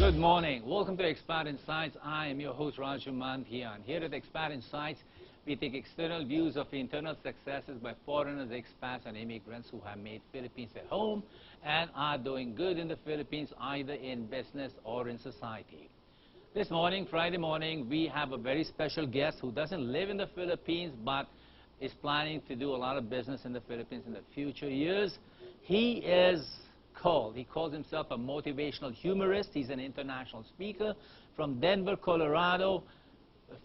Good morning. Welcome to Expat Insights. I am your host, Raju Mandhyan. Here at Expat Insights, we take external views of internal successes by foreigners, expats, and immigrants who have made Philippines their home and are doing good in the Philippines, either in business or in society. This morning, Friday morning, we have a very special guest who doesn't live in the Philippines but is planning to do a lot of business in the Philippines in the future years. He calls himself a motivational humorist. He's an international speaker from Denver, Colorado,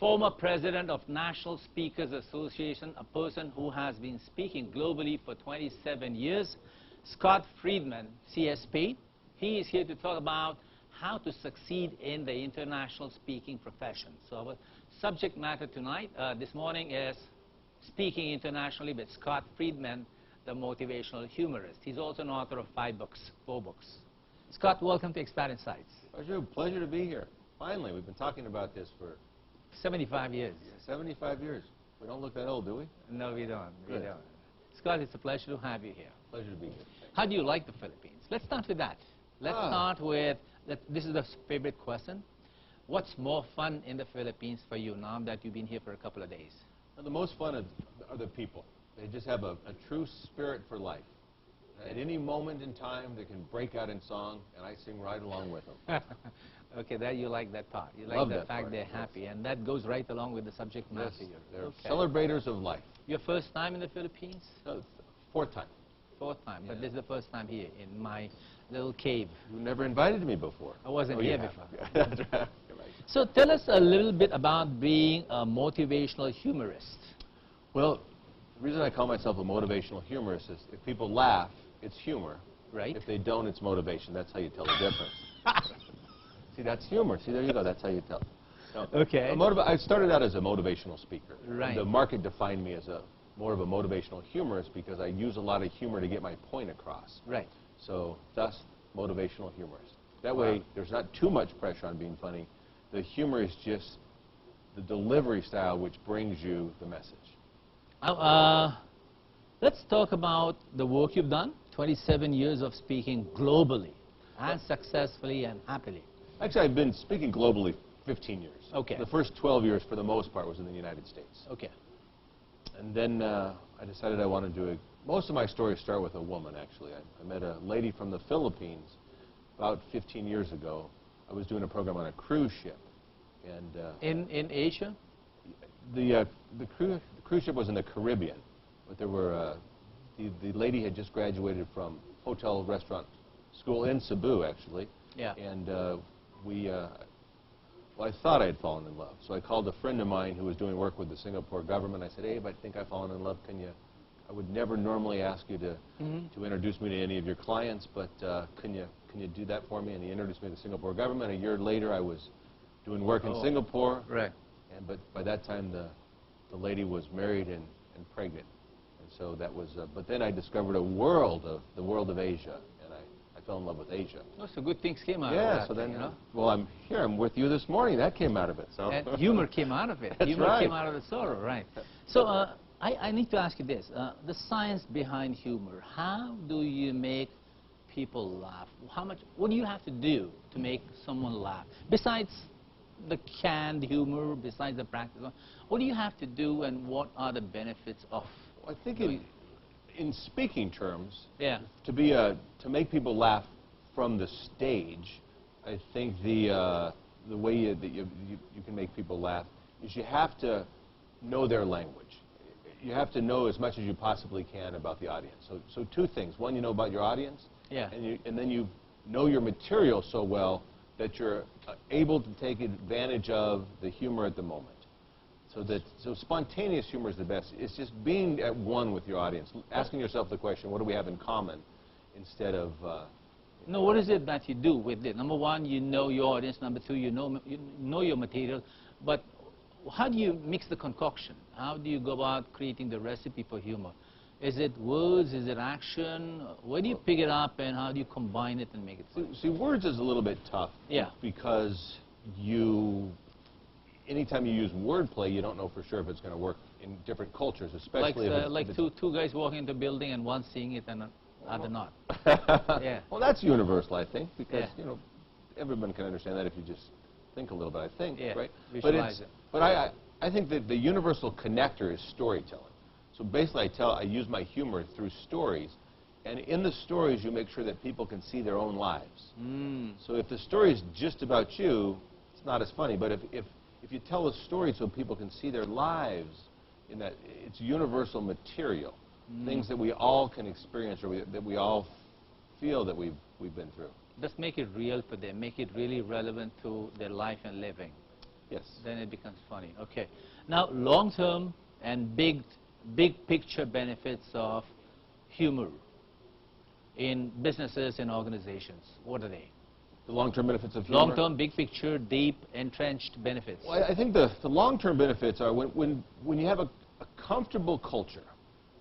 former president of National Speakers Association, a person who has been speaking globally for 27 years. Scott Friedman, CSP. He is here to talk about how to succeed in the international speaking profession. So our subject matter tonight, this morning, is Speaking Internationally with Scott Friedman, the motivational humorist. He's also an author of 4 books. Scott, welcome to Expat Insights. Raju, pleasure to be here. Finally, we've been talking about this for 75 years. 75 years. We don't look that old, do we? No, we don't. Good. We don't. Scott, it's a pleasure to have you here. Pleasure to be here. How do you like the Philippines? Let's start with that. Let's start with, this is the favorite question. What's more fun in the Philippines for you now that you've been here for a couple of days? Well, the most fun are the people. They just have a true spirit for life. At any moment in time, they can break out in song, and I sing right along with them. Okay, you like that part. You Love like the that fact part, they're yes. happy, and that goes right along with the subject matter. Yes, they're Okay. celebrators of life. Your first time in the Philippines? Fourth time. Fourth time, but Yeah. this is the first time here in my little cave. You never invited me before. I wasn't Oh, here you have. before. That's right. You're right. So tell us a little bit about being a motivational humorist. Well, the reason I call myself a motivational humorist is if people laugh, it's humor. Right. If they don't, it's motivation. That's how you tell the difference. See, that's humor. See, there you go. That's how you tell. So, Okay. I started out as a motivational speaker. Right. The market defined me as more of a motivational humorist because I use a lot of humor to get my point across. Right. So, thus, motivational humorist. That Wow. way, there's not too much pressure on being funny. The humor is just the delivery style which brings you the message. Let's talk about the work you've done. 27 years of speaking globally and successfully and happily. Actually, I've been speaking globally 15 years. Okay. The first 12 years, for the most part, was in the United States. Okay. And then I decided I wanted to do most of my stories start with a woman, actually. I met a lady from the Philippines about 15 years ago. I was doing a program on a cruise ship. And In Asia? the cruise ship was in the Caribbean, but there were the lady had just graduated from hotel restaurant school in Cebu, actually. Yeah. And well, I thought I had fallen in love, so I called a friend of mine who was doing work with the Singapore government. I said, "Hey, I think I've fallen in love. I would never normally ask you to introduce me to any of your clients, but can you do that for me?" And he introduced me to the Singapore government. A year later, I was doing work in Singapore. Right. But by that time, the lady was married and pregnant, and so that was. But then I discovered the world of Asia, and I fell in love with Asia. Oh, so good things came out of Yeah. that. So then, you know? well, I'm here. I'm with you this morning. That came out of it. So. And humor came out of it. That's Humor right. came out of the sorrow, right? So I need to ask you this: the science behind humor. How do you make people laugh? What do you have to do to make someone laugh? Besides the canned humor, besides the practice, what do you have to do, and what are the benefits of? I think doing in speaking terms, Yeah. to make people laugh from the stage, I think the way that you can make people laugh is you have to know their language. You have to know as much as you possibly can about the audience. So 2 things. One, you know about your audience. Yeah. And then you know your material so well that you're able to take advantage of the humor at the moment. So spontaneous humor is the best. It's just being at one with your audience, asking yourself the question, what do we have in common, instead of... No, what is it that you do with it? Number one, you know your audience. Number two, you know your material. But how do you mix the concoction? How do you go about creating the recipe for humor? Is it words? Is it action? Where do you pick it up, and how do you combine it and make it funny? See, words is a little bit tough. Yeah. Because anytime you use wordplay, you don't know for sure if it's going to work in different cultures, especially like two guys walking into a building and one seeing it and other not. Yeah. Well, that's universal, I think, because Yeah. everyone can understand that if you just think a little bit, I think, Yeah, right? visualize it. But I think that the universal connector is storytelling. So basically, I use my humor through stories, and in the stories, you make sure that people can see their own lives. So if the story is just about you, it's not as funny. But if you tell a story so people can see their lives, in that it's universal material, things that we all can experience or that we all feel that we've been through. Just make it real for them. Make it really relevant to their life and living. Yes. Then it becomes funny. Okay. Now, long-term and big picture benefits of humor in businesses and organizations. What are they? The long-term benefits of humor? Long-term, big picture, deep, entrenched benefits. Well, I think the long-term benefits are when you have a comfortable culture,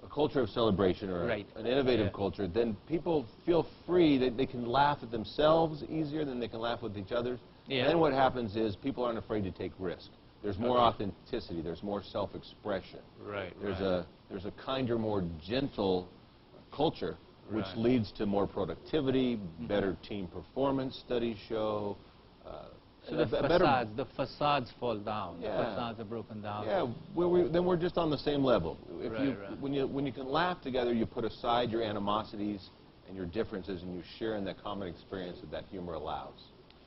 a culture of celebration or an innovative culture, then people feel free that they can laugh at themselves easier than they can laugh with each other. And then what happens is people aren't afraid to take risk. There's more authenticity. There's more self-expression. There's a kinder, more gentle culture, which leads to more productivity, better team performance, studies show. So the facades fall down. The facades are broken down. Yeah, then we're just on the same level. When you can laugh together, you put aside your animosities and your differences, and you share in that common experience that humor allows.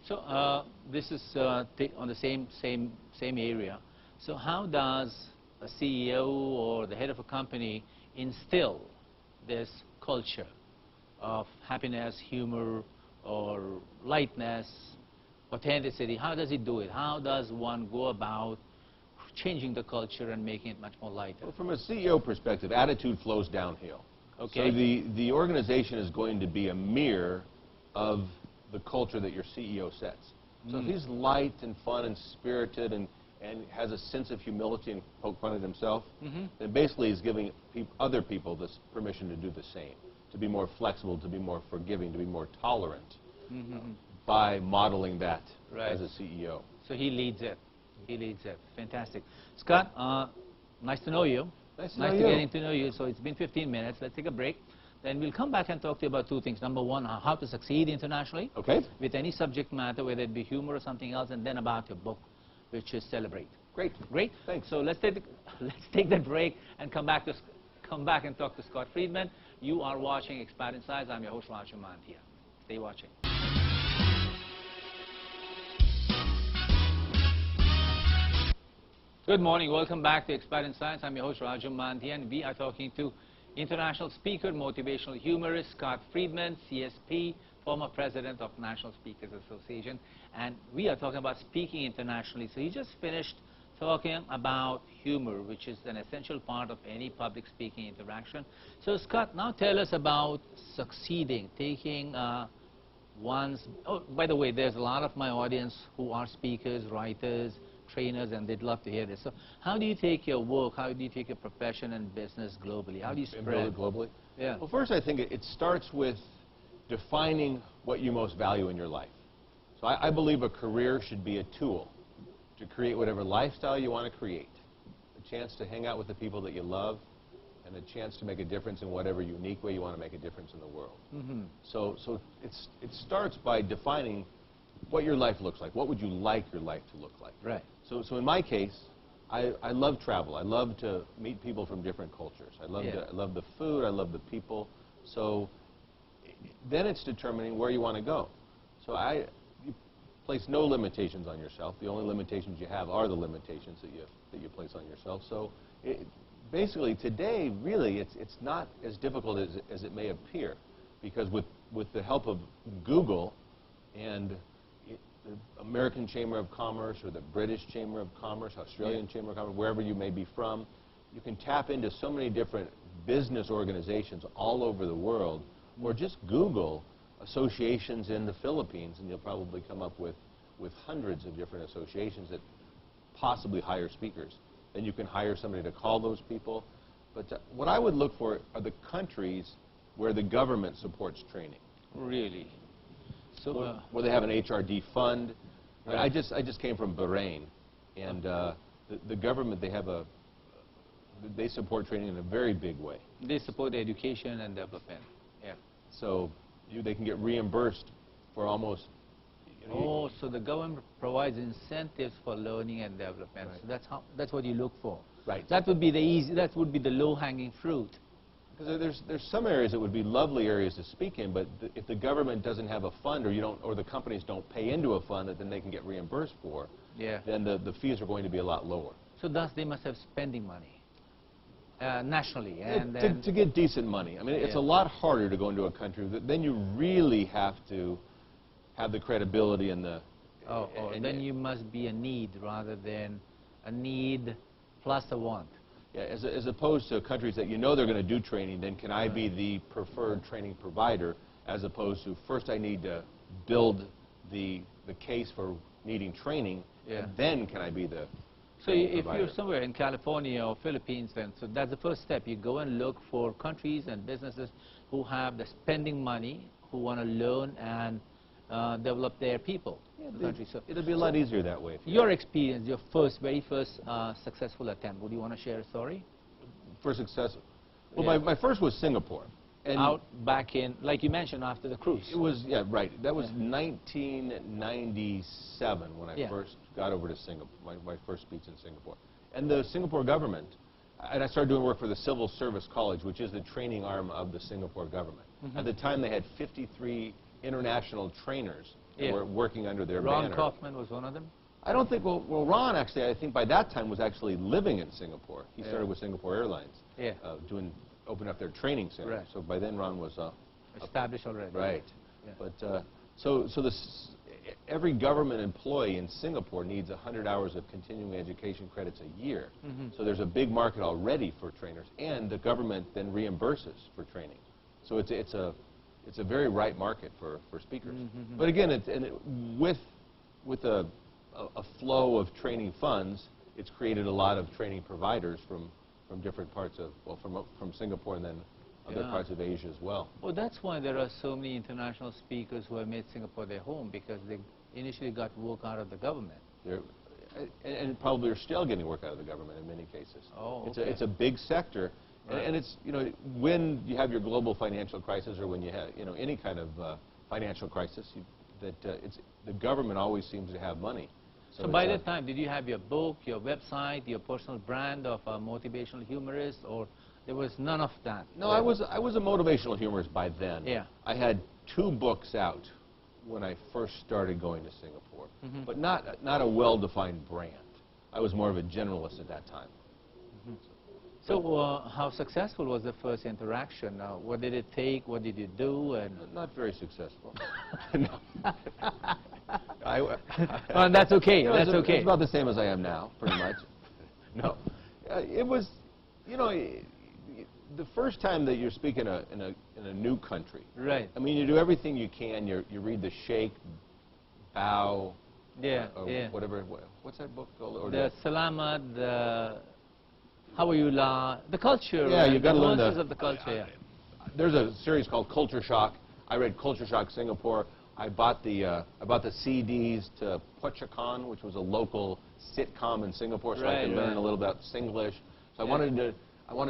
So this is on the same area. So how does a CEO or the head of a company instill this culture of happiness, humor, or lightness, authenticity? How does he do it? How does one go about changing the culture and making it much more lighter? Well, from a CEO perspective, attitude flows downhill. Okay. So the organization is going to be a mirror of the culture that your CEO sets. So if he's light and fun and spirited and has a sense of humility and poke fun at himself, then basically he's giving other people this permission to do the same, to be more flexible, to be more forgiving, to be more tolerant by modeling that as a CEO. So he leads it. He leads it. Fantastic. Scott, nice to know you. Nice getting to know you. So it's been 15 minutes. Let's take a break. Then we'll come back and talk to you about two things. Number one, how to succeed internationally with any subject matter, whether it be humor or something else, and then about your book, which is Celebrate. Great. Thanks. So let's take that break and come back and talk to Scott Friedman. You are watching Expat Insights. I'm your host, Raju Mandhyan. Stay watching. Good morning. Welcome back to Expat Insights. I'm your host, Raju Mandhyan. We are talking to international speaker, motivational humorist, Scott Friedman, CSP, former president of National Speakers Association. And we are talking about speaking internationally. So he just finished talking about humor, which is an essential part of any public speaking interaction. So Scott, now tell us about succeeding, taking one's... Oh, by the way, there's a lot of my audience who are speakers, writers, trainers, and they'd love to hear this. So how do you take your work, how do you take your profession and business globally? How do you spread it globally? Yeah. Well, first I think it starts with defining what you most value in your life. So I believe a career should be a tool to create whatever lifestyle you want to create, a chance to hang out with the people that you love, and a chance to make a difference in whatever unique way you want to make a difference in the world. So it starts by defining what your life looks like. What would you like your life to look like? So in my case, I love travel. I love to meet people from different cultures. I love the food. I love the people. So then it's determining where you want to go. So you place no limitations on yourself. The only limitations you have are the limitations that you place on yourself. So basically today, really, it's not as difficult as it may appear, because with the help of Google and the American Chamber of Commerce or the British Chamber of Commerce, Australian Chamber of Commerce, wherever you may be from, you can tap into so many different business organizations all over the world, or just Google associations in the Philippines, and you'll probably come up with hundreds of different associations that possibly hire speakers. Then you can hire somebody to call those people. But what I would look for are the countries where the government supports training. Really? So where they have an HRD fund. I just came from Bahrain, and the government, they support training in a very big way. They support education and development. So they can get reimbursed for almost Oh, so the government provides incentives for learning and development. Right. So that's what you look for. Right. That would be the low-hanging fruit. Because there's some areas that would be lovely areas to speak in, but if the government doesn't have a fund, or the companies don't pay into a fund that then they can get reimbursed for, Yeah. then the fees are going to be a lot lower. So thus they must have spending money nationally, and then To get decent money. I mean, it's a lot harder to go into a country. Then you really have to have the credibility and the. and then you must be a need rather than a need plus a want. Yeah, as opposed to countries that you know they're going to do training, then can I be the preferred training provider, as opposed to first I need to build the case for needing training, and then can I be the So training if provider. you're somewhere in California or Philippines, then so that's the first step. You go and look for countries and businesses who have the spending money, who want to learn and develop their people. It'll be a lot easier that way. Your experience, your very first successful attempt, would you want to share a story? For success. Well, my first was Singapore. And out back in, like you mentioned, after the cruise. It was, right. That was 1997 when I first got over to Singapore, my first speech in Singapore. And the Singapore government, and I started doing work for the Civil Service College, which is the training arm of the Singapore government. At the time, they had 53 international trainers that were working under their banner. Ron Kaufman was one of them? I don't think, well, Ron actually, I think by that time was actually living in Singapore. He started with Singapore Airlines, opened up their training center. Right. So by then Ron was established already. Right. Yeah. But so every government employee in Singapore needs 100 hours of continuing education credits a year. So there's a big market already for trainers, and the government then reimburses for training. So it's a very ripe market for speakers. But again, with a flow of training funds, it's created a lot of training providers from different parts of, well, from Singapore and then other parts of Asia as well. Well, that's why there are so many international speakers who have made Singapore their home, because they initially got work out of the government. And probably are still getting work out of the government in many cases. Oh, okay. It's a big sector. Right. And it's, when you have your global financial crisis, or when you have, any kind of financial crisis, the government always seems to have money. So by that time, did you have your book, your website, your personal brand of a motivational humorist, or there was none of that? No, I was a motivational humorist by then. Yeah. I had 2 books out when I first started going to Singapore, but not a well-defined brand. I was more of a generalist at that time. So how successful was the first interaction? What did it take? What did you do? And not very successful. No. That's okay. That's okay. It's about the same as I am now, pretty much. No, it was, the first time that you're speaking in a new country. Right. I mean, you do everything you can. You read the shake, bow. Whatever. What's that book called? Or the Salamat, the how are you la, the culture. Yeah, you've got to learn of the culture. There's a series called Culture Shock. I read Culture Shock Singapore. I bought the CDs to Pochakan, which was a local sitcom in Singapore, so I could learn a little about Singlish. So I wanted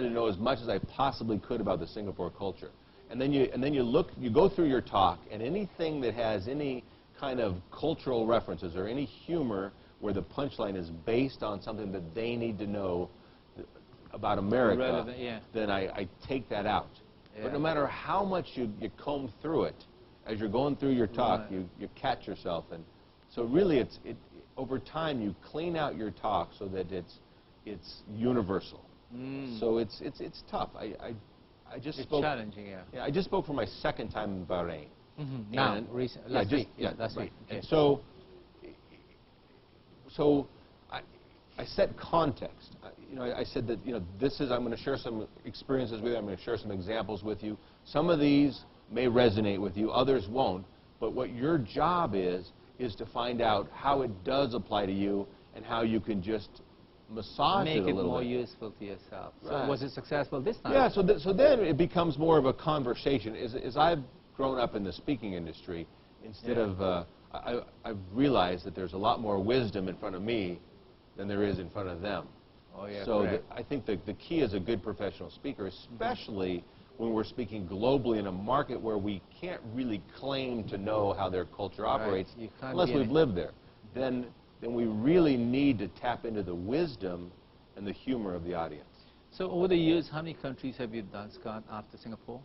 to know as much as I possibly could about the Singapore culture. And then you go through your talk, and anything that has any kind of cultural references or any humor where the punchline is based on something that they need to know about America, then I take that out. But no matter how much you comb through it, as you're going through your talk, you catch yourself. And so really, over time, you clean out your talk so that it's universal. So it's tough. I just spoke. It's challenging, Yeah, I just spoke for my second time in Bahrain. Now, last week. Last week. Okay. And so I set context. I said that I'm going to share some experiences with you. I'm going to share some examples with you. Some of these may resonate with you, others won't. But what your job is to find out how it does apply to you and how you can just massage it a little bit. Make it more useful to yourself. Right. So was it successful this time? Yeah. So then it becomes more of a conversation. As I've grown up in the speaking industry, instead of I've realized that there's a lot more wisdom in front of me than there is in front of them. Oh, yeah, so I think the key as a good professional speaker, especially when we're speaking globally in a market where we can't really claim to know how their culture operates You can't unless be we've lived there, then we really need to tap into the wisdom and the humor of the audience. So over the years, how many countries have you done, Scott, after Singapore?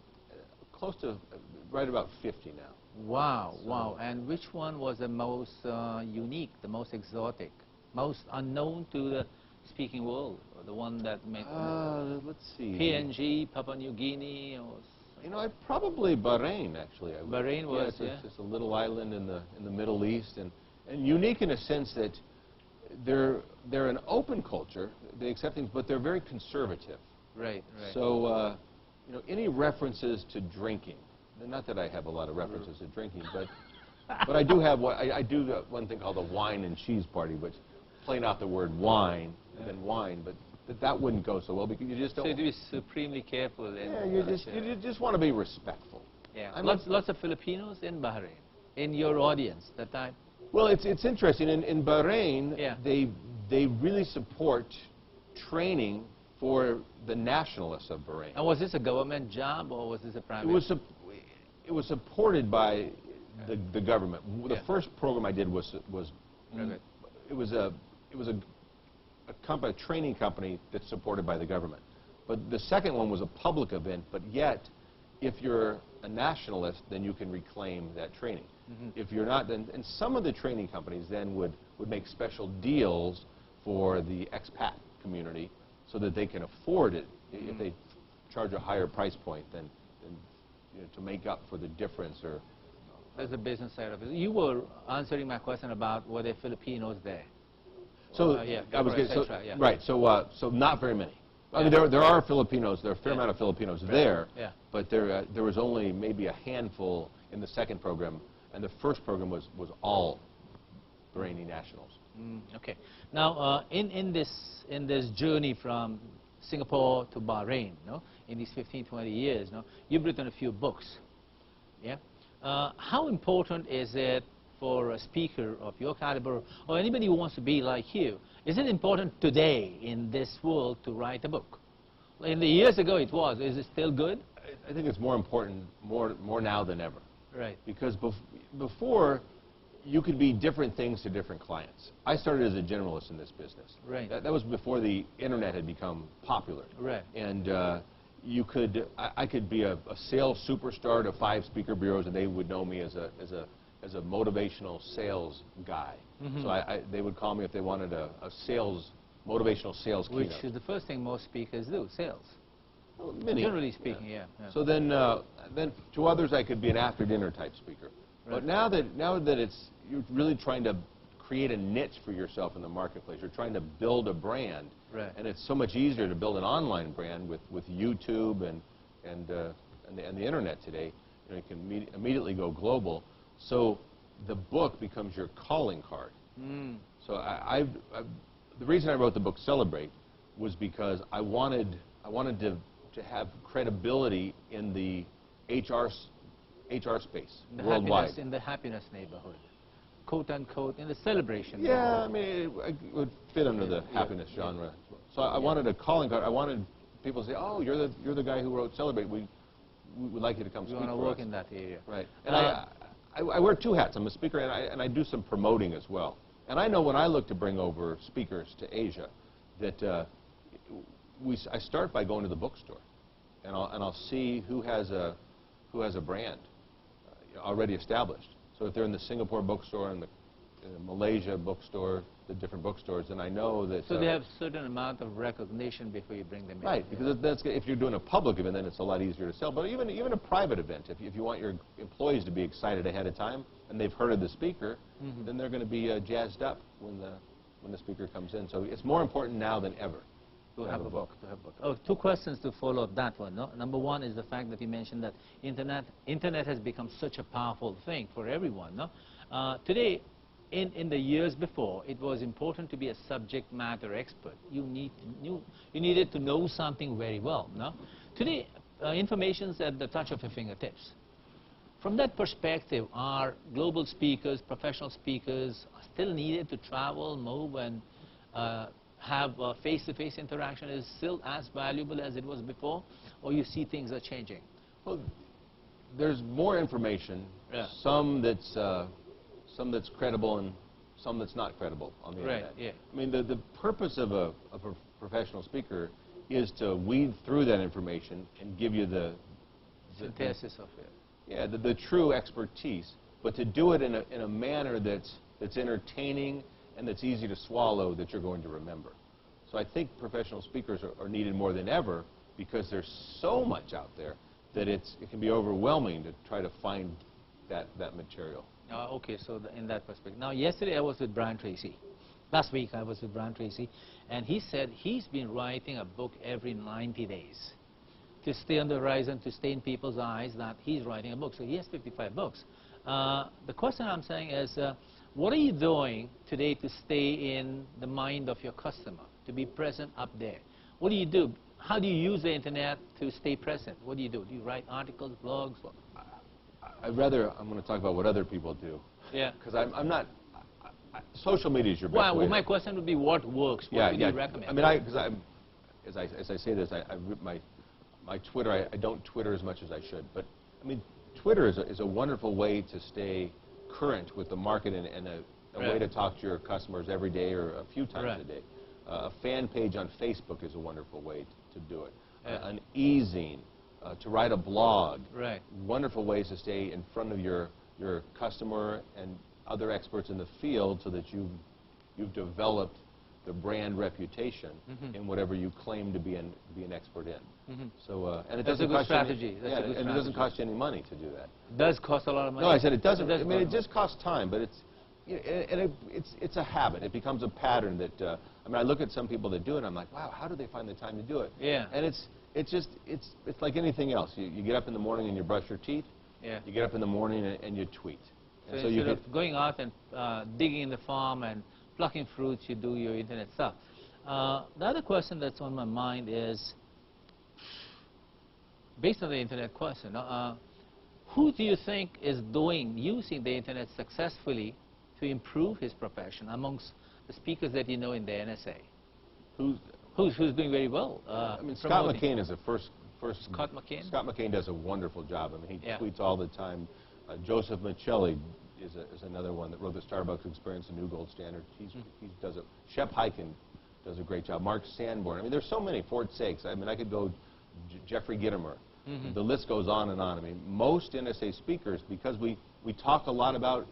Close to right about 50 now. Wow, wow. And which one was the most unique, the most exotic, most unknown to the speaking world? Or the one that made let's see. PNG, Papua New Guinea, or You know, probably Bahrain, actually. Bahrain was, it's just a little island in the Middle East, and unique in a sense that they're an open culture. They accept things, but they're very conservative. Right, right. So, you know, any references to drinking, not that I have a lot of references to drinking, but I do have one thing called the wine and cheese party, which playing out the word wine than wine, but that wouldn't go so well because you just don't. So you have to be supremely careful. You just want to be respectful. Yeah. Lots of Filipinos in Bahrain, in your audience that time. Well, it's interesting. In Bahrain, Yeah. they really support training for the nationalists of Bahrain. And was this a government job or was this a private? It was supported by the government. The Yeah. first program I did was Very good. it was a training company that's supported by the government. But the second one was a public event, but yet if you're a nationalist, then you can reclaim that training. If you're not, then and some of the training companies then would make special deals for the expat community so that they can afford it if they charge a higher price point than you know, to make up for the difference or. That's the business side of it. You were answering my question about were there Filipinos there? So Yeah, I was getting, so, yeah. right. So not very many. I mean, there are Filipinos. There are a fair amount of Filipinos there. Yeah. But there was only maybe a handful in the second program, and the first program was all Bahraini nationals. Okay. Now, in this journey from Singapore to Bahrain, no, in these 15, 20 years, no, you've written a few books. Yeah. How important is it for a speaker of your caliber or anybody who wants to be like you? Is it important today in this world to write a book? In the years ago it was. Is it still good? I think it's more important, more now than ever. Right. Because before, you could be different things to different clients. I started as a generalist in this business. Right. That was before the internet had become popular. Right. And I could be a sales superstar to 5 speaker bureaus, and they would know me as a motivational sales guy. So they would call me if they wanted a motivational sales keynote. Which is the first thing most speakers do, sales. Well, many. Generally speaking, yeah. So then to others I could be an after dinner type speaker. Right. But now that you're really trying to create a niche for yourself in the marketplace. You're trying to build a brand. Right. And it's so much easier to build an online brand with YouTube and the internet today. You know, you can immediately go global. So the book becomes your calling card. So the reason I wrote the book Celebrate was because I wanted to have credibility in the HR space worldwide. In the happiness neighborhood, quote unquote, in the celebration. Yeah, I mean, it would fit under the happiness genre. So I wanted a calling card. I wanted people to say, "Oh, you're the guy who wrote Celebrate. We would like you to come speak for us." You want to work in that area, right? And I wear 2 hats. I'm a speaker and I do some promoting as well. And I know when I look to bring over speakers to Asia, that I start by going to the bookstore, and I'll see who has a brand already established. So if they're in the Singapore bookstore and the Malaysia bookstore, the different bookstores, then I know that. So they have a certain amount of recognition before you bring them in. Right, because if you're doing a public event, then it's a lot easier to sell. But even a private event, if you want your employees to be excited ahead of time and they've heard of the speaker, then they're going to be jazzed up when the speaker comes in. So it's more important now than ever. To have a book. Oh, 2 questions to follow up that one. No? Number 1 is the fact that you mentioned that internet has become such a powerful thing for everyone. No? Today, in the years before, it was important to be a subject matter expert. You needed to know something very well. No? Today, information's at the touch of your fingertips. From that perspective, are global speakers, professional speakers, still needed to travel, move, and have face-to-face interaction is still as valuable as it was before? or you see things are changing? Well, there's more information, Yeah. some that's credible and some that's not credible on the internet. Yeah. I mean, the purpose of a professional speaker is to weed through that information and give you the Synthesis of it. yeah, the true expertise, but to do it in a manner that's entertaining and that's easy to swallow, that you're going to remember. So I think professional speakers are needed more than ever, because there's so much out there that it can be overwhelming to try to find that material. Okay, so in that perspective. Now, yesterday I was with Brian Tracy. Last week I was with Brian Tracy, and he said he's been writing a book every 90 days to stay on the horizon, to stay in people's eyes that he's writing a book. So he has 55 books. The question I'm saying is, what are you doing today to stay in the mind of your customer, to be present up there? What do you do? How do you use the internet to stay present? What do you do? Do you write articles, blogs? I'm going to talk about what other people do. Yeah. Because I'm not, social media is your best way. Well, my question would be, what works? What would you recommend? I mean, as I say this, my Twitter, I don't Twitter as much as I should. But, I mean, Twitter is a wonderful way to stay current with the market and a way to talk to your customers every day or a few times a day. A fan page on Facebook is a wonderful way to do it. An e-zine, to write a blog. Wonderful ways to stay in front of your customer and other experts in the field, so that you've developed the brand reputation in whatever you claim to be an expert in. So and it doesn't cost strategy. You any, and it doesn't cost you any money to do that. It does cost a lot of money. No, I said it doesn't. I mean, it just costs time, but it's a habit. It becomes a pattern that I mean, I look at some people that do it, and I'm like, wow, how do they find the time to do it? Yeah. And it's like anything else. You get up in the morning and you brush your teeth. Yeah. You get up in the morning and you tweet. So instead of going out and digging in the farm and plucking fruits, you do your internet stuff. The other question that's on my mind is, based on the internet question, who do you think is using the internet successfully to improve his profession amongst the speakers that you know in the NSA? Who's doing very well? I mean, Scott McCain is the first. Scott McCain? Scott McCain does a wonderful job. I mean, he tweets all the time. Joseph Michelli is another one that wrote the Starbucks Experience, the new gold standard. He does it. Shep Hyken does a great job. Mark Sanborn. I mean, there's so many. Ford Sakes. I mean, I could go. Jeffrey Gitomer. The list goes on and on. I mean, most NSA speakers, because we talk a lot about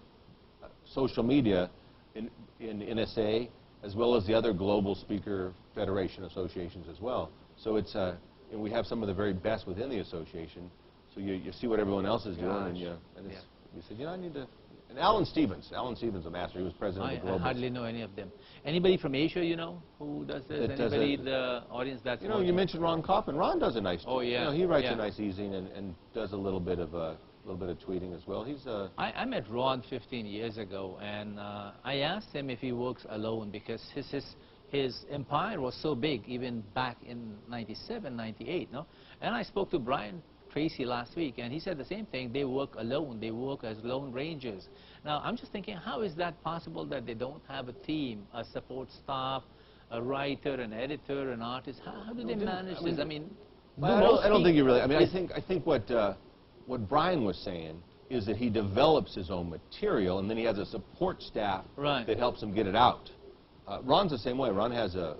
social media in NSA, as well as the other global speaker federation associations as well. So it's and we have some of the very best within the association. So you see what everyone else is doing, and you said, you know, I need to. And Alan Stevens, a master. He was president of the Global. I hardly know any of them. Anybody from Asia, you know, who does this? Anybody in the audience that's... You know, you mentioned Ron Kaufman. Ron does a nice... Oh, yeah. You know, he writes a nice e-zine and does a little bit of tweeting as well. He's I met Ron 15 years ago, and I asked him if he works alone, because his empire was so big, even back in 97, 98, no? And I spoke to Brian Tracy last week, and he said the same thing. They work alone. They work as lone rangers. Now, I'm just thinking, how is that possible that they don't have a team, a support staff, a writer, an editor, an artist? How do they manage this? I mean, I don't think you really. I mean, I think what Brian was saying is that he develops his own material, and then he has a support staff that helps him get it out. Ron's the same way. Ron has a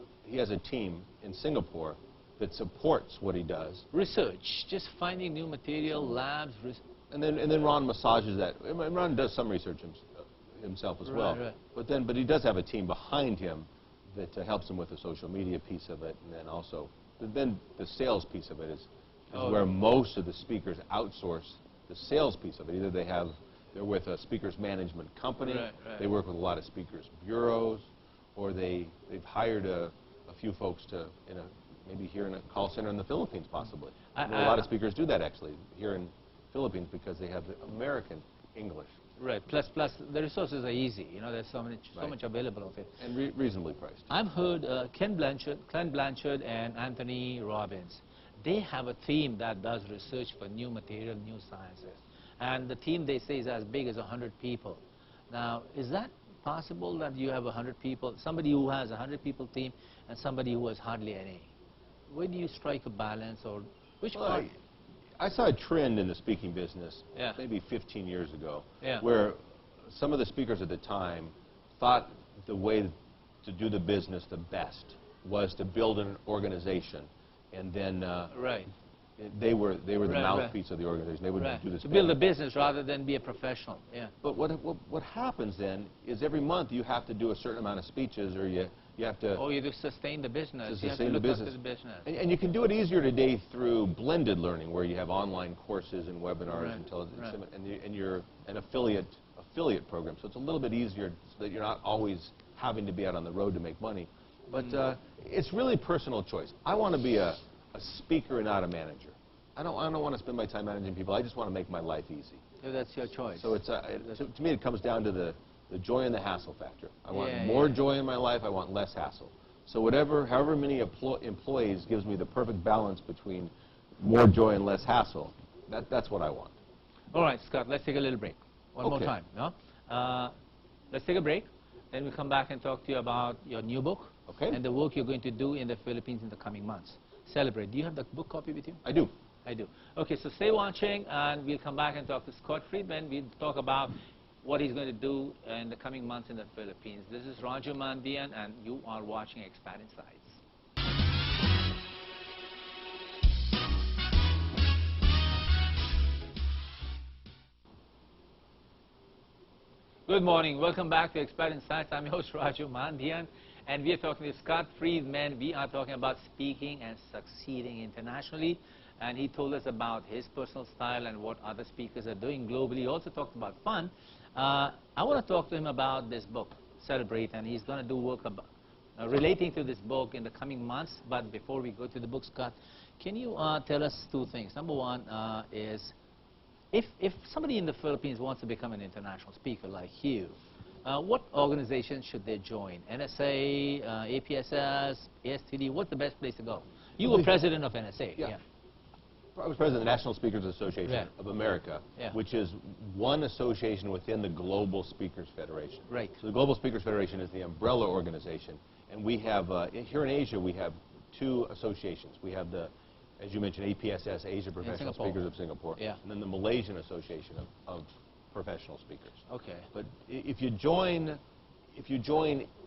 team in Singapore that supports what he does. Research, just finding new material, labs. And then Ron massages that. Ron does some research himself as well. But he does have a team behind him that helps him with the social media piece of it, and then also the sales piece of it is where most of the speakers outsource the sales piece of it. Either they're with a speakers management company, they work with a lot of speakers bureaus, or they've hired a few folks to maybe here in a call center in the Philippines, possibly. A lot of speakers do that, actually, here in Philippines, because they have the American English. Plus the resources are easy. You know, there's so much available of it. And reasonably priced. I've heard Ken Blanchard and Anthony Robbins. They have a team that does research for new material, new sciences. And the team, they say, is as big as 100 people. Now, is that possible that you have 100 people, somebody who has a 100 people team and somebody who has hardly any? Where do you strike a balance, or Which Well, part? I saw a trend in the speaking business Yeah. maybe 15 years ago Yeah. where some of the speakers at the time thought the way to do the business the best was to build an organization, and then Right. they were the Right, mouthpiece of the organization. They would Right. do the To build a speaking. business rather than be a professional. Yeah. But what happens then is every month you have to do a certain amount of speeches, or you have to Or you to sustain the business. to You have to sustain the look after business. the business. And you can do it easier today through blended learning, where you have online courses and webinars Right, and television, right. and you're an affiliate program. So it's a little bit easier so that you're not always having to be out on the road to make money. But it's really personal choice. I want to be a speaker and not a manager. I don't want to spend my time managing people. I just want to make my life easy. So that's your choice. So it's to me it comes down to the joy and the hassle factor. I want Yeah, more yeah. joy in my life. I want less hassle. So however many employees gives me the perfect balance between more joy and less hassle. That's what I want. All right, Scott, let's take a little break. One more Okay. time. No? Let's take a break. Then we'll come back and talk to you about your new book Okay. and the work you're going to do in the Philippines in the coming months. Celebrate. Do you have the book copy with you? I do. I do. Okay, so stay watching, and we'll come back and talk to Scott Friedman. We'll talk about what he's going to do in the coming months in the Philippines. This is Raju Mandhyan, and you are watching Expat Insights. Good morning. Welcome back to Expat Insights. I'm your host, Raju Mandhyan, and we are talking to Scott Friedman. We are talking about speaking and succeeding internationally, and he told us about his personal style and what other speakers are doing globally. He also talked about fun. I want to talk to him about this book, Celebrate, and he's going to do work about, relating to this book in the coming months. But before we go to the book, Scott, can you tell us two things? Number one is, if somebody in the Philippines wants to become an international speaker like you, what organizations should they join? NSA, APSS, ASTD, what's the best place to go? You were president of NSA. Yeah. I was president of the National Speakers Association Yeah. of America, Yeah. which is one association within the Global Speakers Federation. Right. So the Global Speakers Federation is the umbrella organization, and we have, here in Asia, we have two associations. We have the, as you mentioned, APSS, Asia Professional Singapore. Speakers of Singapore, Yeah. and then the Malaysian Association of Professional Speakers. Okay. But if you join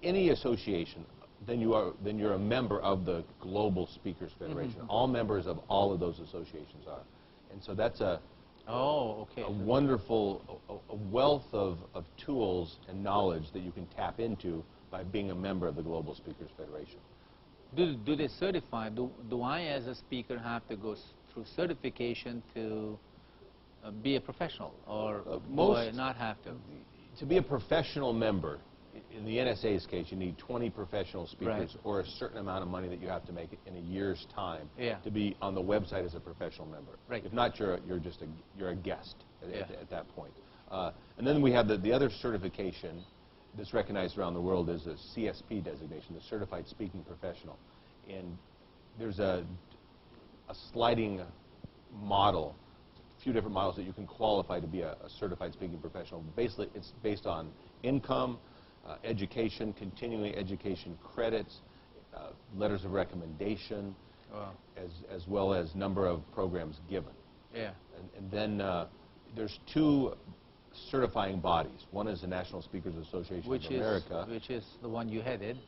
any association, then you're a member of the Global Speakers Federation. All members of all of those associations are, and so that's a wonderful a wealth of tools and knowledge that you can tap into by being a member of the Global Speakers Federation. Do they certify? Do I, as a speaker, have to go through certification to be a professional, or do I not have to? To be a professional member, in the NSA's case, you need 20 professional speakers Right. or a certain amount of money that you have to make in a year's time Yeah. to be on the website as a professional member. Right. If not, you're a guest Yeah. at that point. And then we have the other certification that's recognized around the world is a CSP designation, the Certified Speaking Professional. And there's a sliding model, a few different models that you can qualify to be a certified speaking professional. Basically, it's based on income, education, continuing education credits, letters of recommendation, Wow. as well as number of programs given. Yeah. And then there's two certifying bodies. One is the National Speakers Association of America. Which is the one you headed.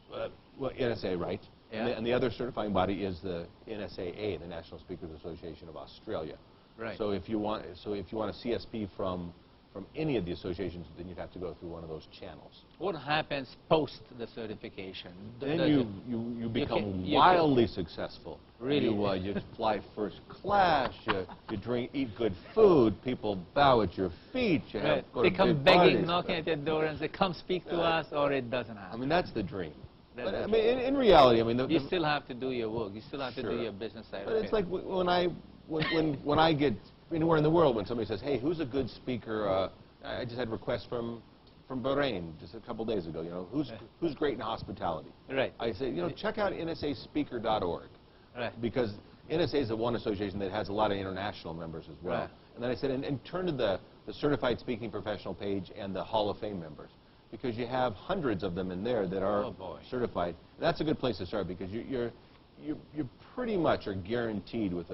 Well, NSA, right? Yeah. And the other certifying body is the NSAA, the National Speakers Association of Australia. Right. So if you want a CSP from any of the associations, then you'd have to go through one of those channels. What happens post the certification? Then you become you wildly successful. Really? You fly first class. You eat good food. People bow at your feet. You Right. go They to come big begging, parties. knocking at your door, and say, "Come speak to us," or it doesn't I happen. mean, that's the dream. That's But I the mean, in reality, I mean, You still have to do your work. You still have to do Sure. your business side But of it's it. like when I get anywhere in the world, when somebody says, "Hey, who's a good speaker?" I just had requests from Bahrain just a couple days ago. You know, who's great in hospitality? Right. I say, check out nsaspeaker.org Right. because NSA is the one association that has a lot of international members as well. Right. And then I said, and turn to the Certified Speaking Professional page and the Hall of Fame members, because you have hundreds of them in there that are Oh, boy. certified. And that's a good place to start because you pretty much are guaranteed with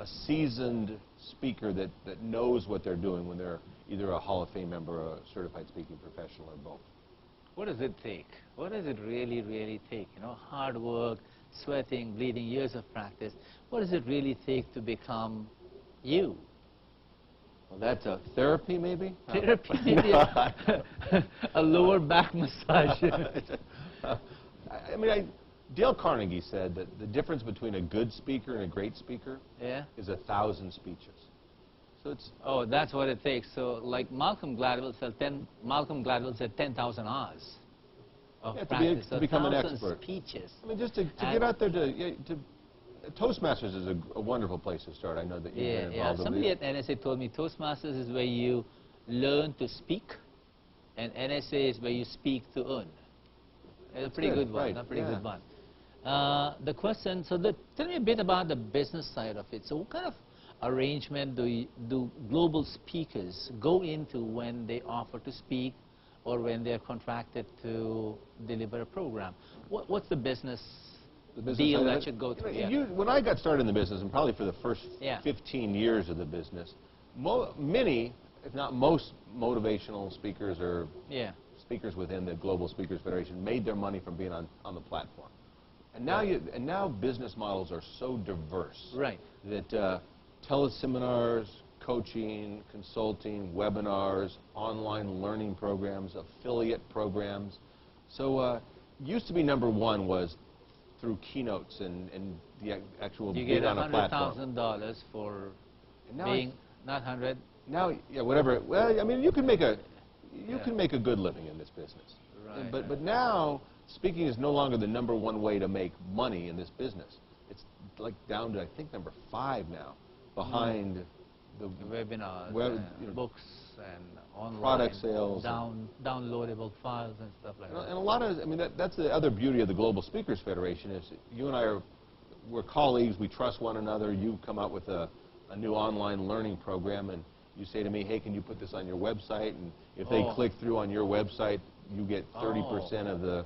a seasoned speaker that knows what they're doing when they're either a Hall of Fame member or a certified speaking professional or both. What does it take? What does it really, really take? You know, hard work, sweating, bleeding, years of practice. What does it really take to become you? Well, that's a therapy, maybe? Therapy, maybe a lower back massage. I mean, Dale Carnegie said that the difference between a good speaker and a great speaker is 1,000 speeches. So it's that's what it takes. So, like Malcolm Gladwell said 10,000 hours of practice. To become an 1,000 expert. speeches. I mean, just to get out there to Toastmasters is a wonderful place to start. I know that you've been involved. Somebody at NSA told me Toastmasters is where you learn to speak, and NSA is where you speak to earn. It's a pretty good one. Right. A pretty good one. The question. So, tell me a bit about the business side of it. So, what kind of arrangement do global speakers go into when they offer to speak, or when they're contracted to deliver a program? What's the business deal that should go through? When I got started in the business, and probably for the first 15 years of the business, many, if not most, motivational speakers or speakers within the Global Speakers Federation made their money from being on the platform. And now business models are so diverse that teleseminars, coaching, consulting, webinars, online learning programs, affiliate programs. So used to be #1 was through keynotes and the actual being on a platform. You get $100,000 for being, not 100. Now, whatever. Well, I mean, you can make a good living in this business. Right. But now, speaking is no longer the #1 way to make money in this business. It's like down to, I think, #5 now, behind the webinars, books, and online product sales, downloadable files and stuff like that. And a lot of, I mean, that's the other beauty of the Global Speakers Federation is you and I we're colleagues. We trust one another. You come out with a new online learning program, and you say to me, "Hey, can you put this on your website?" And if they click through on your website, you get 30% of the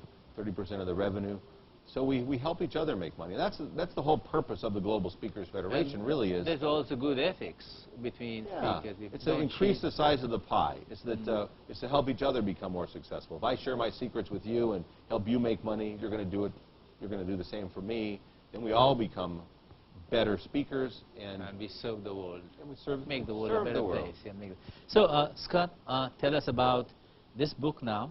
revenue. So we help each other make money. That's the whole purpose of the Global Speakers Federation. And really is. There's also good ethics between speakers. It's to increase the size of the pie. It's that it's to help each other become more successful. If I share my secrets with you and help you make money, you're going to do it. You're going to do the same for me. Then we all become better speakers, and we serve the world. And we make the world a better place. So, Scott, tell us about this book now.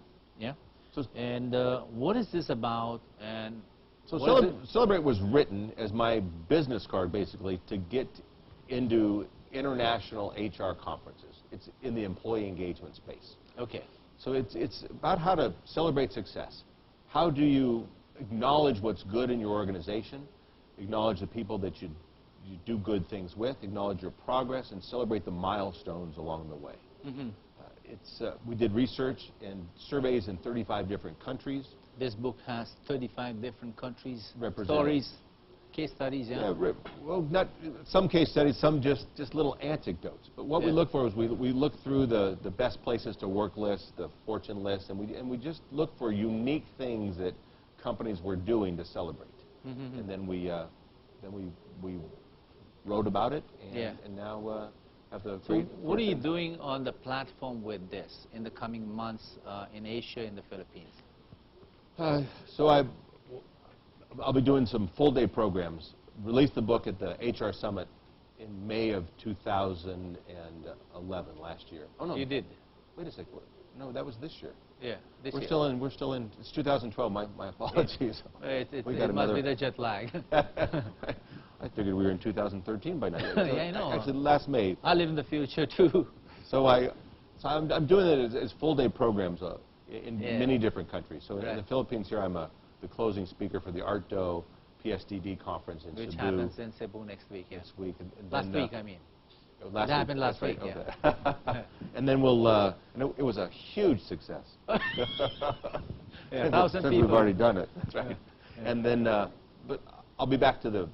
And what is this about? And so Celebrate was written as my business card, basically, to get into international HR conferences. It's in the employee engagement space. Okay. So it's about how to celebrate success. How do you acknowledge what's good in your organization, acknowledge the people that you do good things with, acknowledge your progress, and celebrate the milestones along the way. We did research and surveys in 35 different countries. This book has 35 different countries, represented. Stories, case studies, well, not some case studies, some just little anecdotes. But what we look for is we look through the best places to work list, the fortune list, and we just look for unique things that companies were doing to celebrate. And then we wrote about it, and now have the. So what are you doing on the platform with this in the coming months in Asia, in the Philippines? So I'll be doing some full-day programs. Released the book at the HR Summit in May of 2011, last year. Oh no, you did. Wait a second. No, that was this year. Yeah, this we're year. Still in. It's 2012. My apologies. It must be the jet lag. I figured we were in 2013 by now. I know. Actually, last May. I live in the future too. So I'm doing it as full-day programs in many different countries. So in the Philippines here, I'm the closing speaker for the Artdo PSDD conference in Cebu. Which happens in Cebu next week. Next week. Last week, I mean. It happened last week, And then we'll, it was a huge success. 1,000 since people. We've already done it. That's right. And then, but I'll be back to the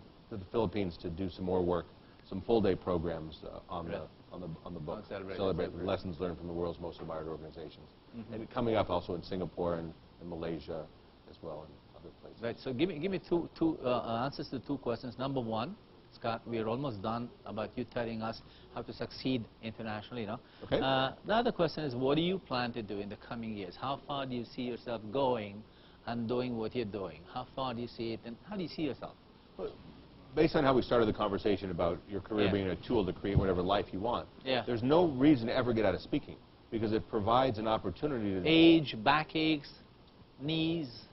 Philippines to do some more work, some full-day programs on the book. Celebrate lessons learned from the world's most admired organizations. And coming up also in Singapore and Malaysia as well, and other places. Right. So give me two answers to two questions. Number one, Scott, we're almost done about you telling us how to succeed internationally, you know. Okay. The other question is, what do you plan to do in the coming years? How far do you see yourself going and doing what you're doing? How far do you see it, and how do you see yourself? Well, based on how we started the conversation about your career Yeah. being a tool to create whatever life you want, Yeah. there's no reason to ever get out of speaking, because it provides an opportunity to... Age, backaches, knees,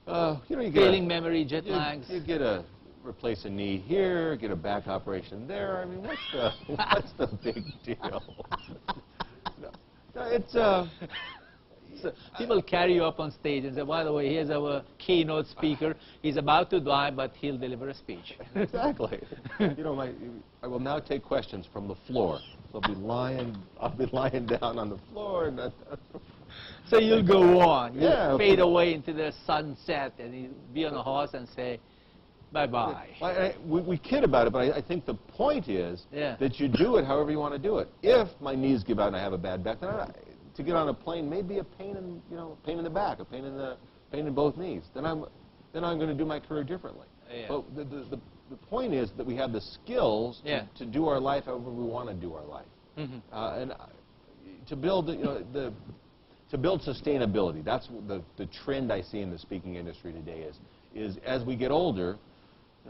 you know, you get failing memory, jet lags. You get a replace a knee here, get a back operation there. I mean, what's the big deal? No, it's So people carry you up on stage and say, by the way, here's our keynote speaker. He's about to die, but he'll deliver a speech. Exactly. You know, I will now take questions from the floor. So I'll be lying down on the floor, and So you'll go on. You'll Yeah, fade away into the sunset, and you'll be on a horse and say, bye-bye. we kid about it, but I think the point is Yeah. that you do it however you want to do it. If my knees give out and I have a bad back, then to get on a plane may be a pain in the back, a pain in both knees. Then I'm going to do my career differently. Yeah. But the point is that we have the skills Yeah. to do our life however we want to do our life, and to build to build sustainability. That's the trend I see in the speaking industry today. Is as we get older,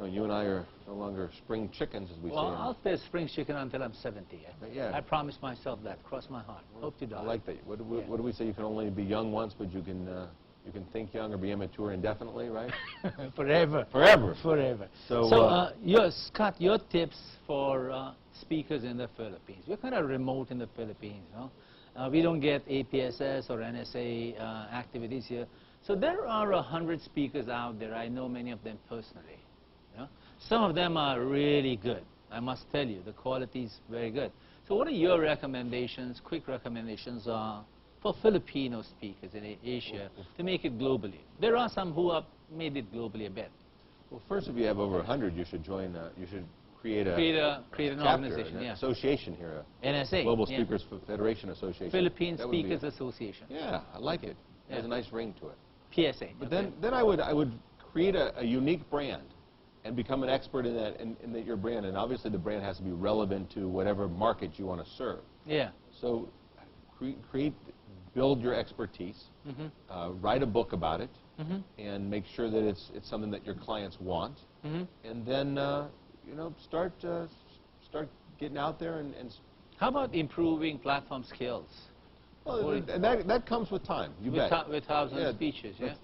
you and I are no longer spring chickens, as we say. Well, I'll stay spring chicken until I'm 70. Yeah. I promised myself that. Cross my heart. Hope to die. I like that. What do we say? You can only be young once, but you can think young or be immature indefinitely, right? Forever. Forever. Forever. So, Scott, your tips for speakers in the Philippines. We're kind of remote in the Philippines, you know. We don't get APSS or NSA activities here. So there are 100 speakers out there. I know many of them personally. You know? Some of them are really good. I must tell you, the quality is very good. So what are your recommendations, quick recommendations for Filipino speakers in Asia to make it globally? There are some who have made it globally a bit. Well, first, if you have over 100, you should join. You should create an chapter, organization, an yeah. association here. NSA, Global yeah. Speakers Federation Association. Philippine That would be Speakers Association. Yeah, I like it. It has a nice ring to it. PSA. But then I would create a unique brand and become an expert in that your brand. And obviously the brand has to be relevant to whatever market you want to serve. Yeah. So build your expertise, write a book about it, and make sure that it's something that your clients want, and then start getting out there and. How about improving platform skills? Well, and that comes with time. You bet. With thousands of speeches, yeah.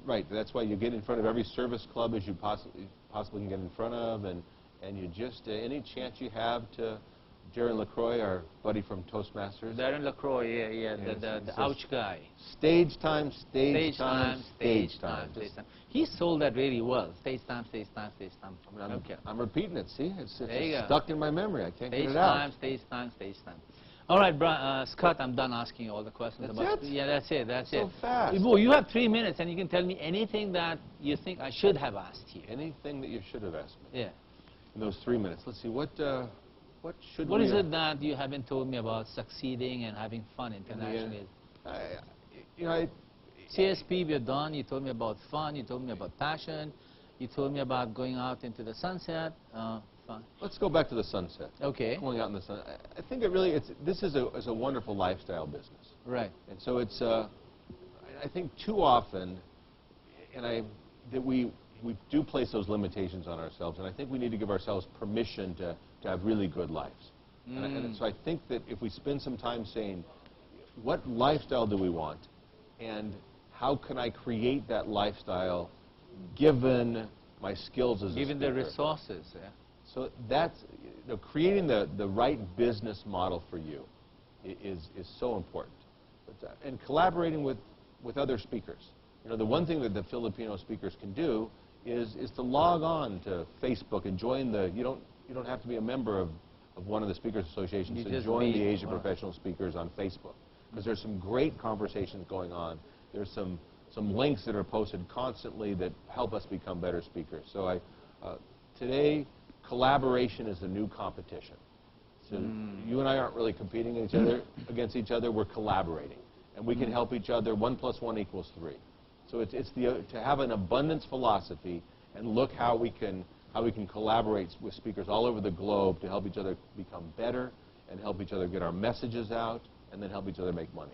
Right. That's why you get in front of every service club as you possibly can get in front of, and you just any chance you have to. Darren LaCroix, our buddy from Toastmasters. Darren LaCroix, yeah, the ouch guy. Stage time, stage time, stage time. He sold that really well. Stage time, stage time, stage time. I'm repeating it. See, it's just stuck in my memory. I can't get it out. Stage time, stage time. All right, Scott, I'm done asking you all the questions. That's it? Yeah, that's it. That's so fast. Well, you have 3 minutes, and you can tell me anything that you think I should have asked you. Anything that you should have asked me. Yeah. In those 3 minutes. Let's see, what is it that you haven't told me about succeeding and having fun internationally? CSP, we're done. You told me about fun. You told me about passion. You told me about going out into the sunset. Fun. Let's go back to the sunset. Okay. Going out in the sun. I think this is a wonderful lifestyle business. Right. And so it's, I think too often, that we do place those limitations on ourselves, and I think we need to give ourselves permission to have really good lives. And so I think that if we spend some time saying, what lifestyle do we want, and how can I create that lifestyle given my skills as a speaker? Given the resources, yeah. So that's, creating the right business model for you is so important. And collaborating with other speakers. The one thing that the Filipino speakers can do is to log on to Facebook and join you don't have to be a member of one of the speakers associations to join the Asia Professional Speakers on Facebook, because there's some great conversations going on. There's some links that are posted constantly that help us become better speakers. So today, collaboration is the new competition. So you and I aren't really competing against each other. We're collaborating, and we can help each other. 1 + 1 = 3. So it's to have an abundance philosophy and look how we can how we can collaborate with speakers all over the globe to help each other become better and help each other get our messages out and then help each other make money.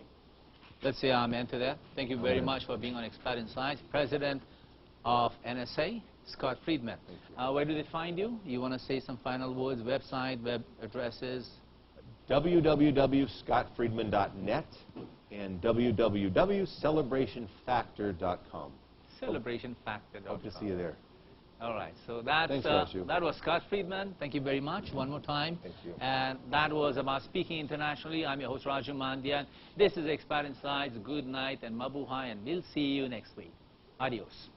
Let's say amen to that. Thank you very much for being on Expert Insights. President of NSA, Scott Friedman. Where do they find you? You want to say some final words, website, web addresses? www.scottfriedman.net and www.celebrationfactor.com. Celebrationfactor.com. Hope to see you there. All right, so that's, Thanks, Raju. that was Scott Friedman. Thank you very much. One more time. Thank you. And that was about speaking internationally. I'm your host, Raju Mandhyan. This is Expert Insights. Good night and mabuhay, and we'll see you next week. Adios.